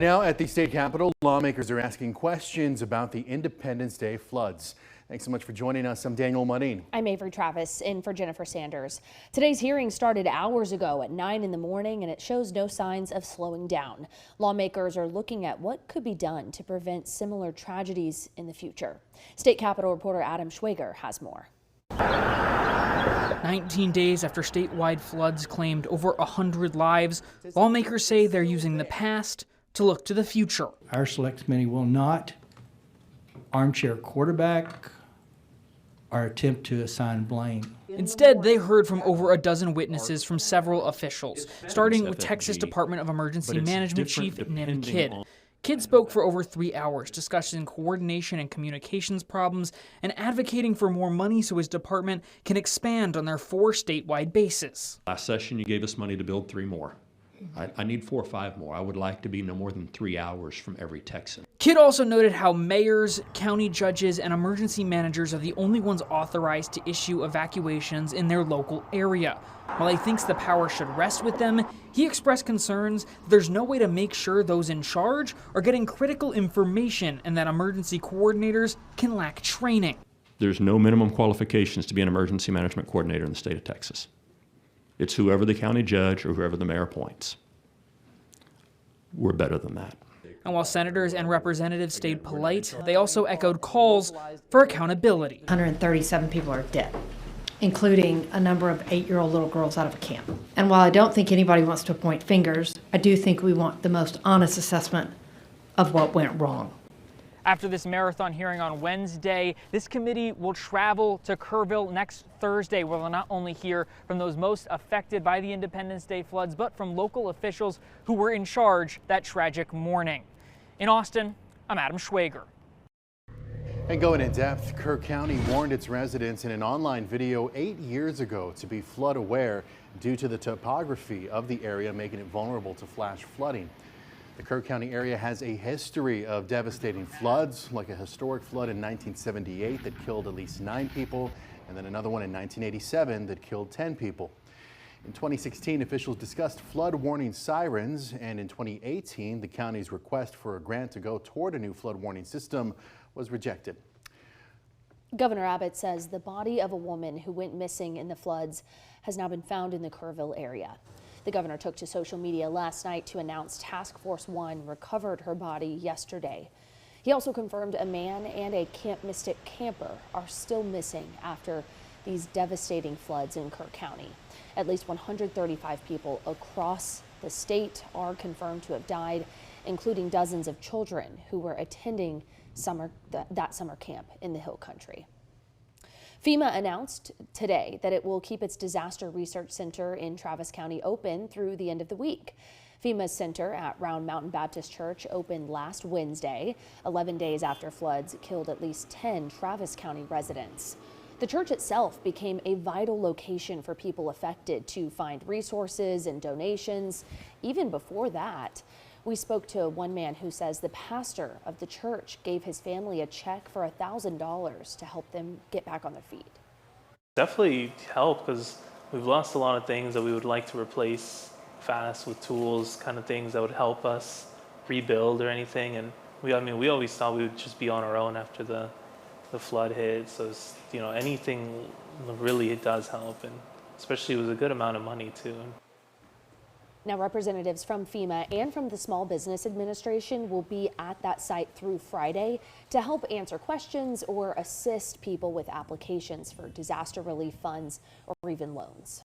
Now at the state capitol, lawmakers are asking questions about the Independence Day floods. Thanks so much for joining us. I'm Daniel Marin. I'm Avery Travis in for Jennifer Sanders. Today's hearing started hours ago at 9 in the morning, and it shows no signs of slowing down. Lawmakers are looking at what could be done to prevent similar tragedies in the future. State Capitol reporter Adam Schwager has more. 19 days after statewide floods claimed over 100 lives, lawmakers say they're using the past to look to the future. Our select committee will not armchair quarterback or attempt to assign blame. Instead, they heard from over a dozen witnesses from several officials, starting with Texas Department of Emergency Management Chief Nim Kidd. Kidd spoke for over 3 hours, discussing coordination and communications problems and advocating for more money so his department can expand on their 4 statewide bases. Last session, you gave us money to build 3 more. I need 4 or 5 more. I would like to be no more than 3 hours from every Texan. Kidd also noted how mayors, county judges, and emergency managers are the only ones authorized to issue evacuations in their local area. While he thinks the power should rest with them, he expressed concerns that there's no way to make sure those in charge are getting critical information and that emergency coordinators can lack training. There's no minimum qualifications to be an emergency management coordinator in the state of Texas. It's whoever the county judge or whoever the mayor appoints. We're better than that. And while senators and representatives stayed polite, they also echoed calls for accountability. 137 people are dead, including a number of 8-year-old little girls out of a camp. And while I don't think anybody wants to point fingers, I do think we want the most honest assessment of what went wrong. After this marathon hearing on Wednesday, this committee will travel to Kerrville next Thursday, where they'll not only hear from those most affected by the Independence Day floods, but from local officials who were in charge that tragic morning. In Austin, I'm Adam Schwager. And going in depth, Kerr County warned its residents in an online video 8 years ago to be flood aware due to the topography of the area, making it vulnerable to flash flooding. The Kerr County area has a history of devastating floods, like a historic flood in 1978 that killed at least 9 people, and then another one in 1987 that killed 10 people. In 2016, officials discussed flood warning sirens, and in 2018, the county's request for a grant to go toward a new flood warning system was rejected. Governor Abbott says the body of a woman who went missing in the floods has now been found in the Kerrville area. The governor took to social media last night to announce Task Force 1 recovered her body yesterday. He also confirmed a man and a Camp Mystic camper are still missing after these devastating floods in Kerr County. At least 135 people across the state are confirmed to have died, including dozens of children who were attending that summer camp in the Hill Country. FEMA announced today that it will keep its Disaster Research Center in Travis County open through the end of the week. FEMA's center at Round Mountain Baptist Church opened last Wednesday, 11 days after floods killed at least 10 Travis County residents. The church itself became a vital location for people affected to find resources and donations. Even before that, we spoke to one man who says the pastor of the church gave his family a check for $1,000 to help them get back on their feet. Definitely help, because we've lost a lot of things that we would like to replace fast with tools, kind of things that would help us rebuild or anything. And we always thought we would just be on our own after the flood hit. So it's, anything really it does help, and especially with a good amount of money too. Now, representatives from FEMA and from the Small Business Administration will be at that site through Friday to help answer questions or assist people with applications for disaster relief funds or even loans.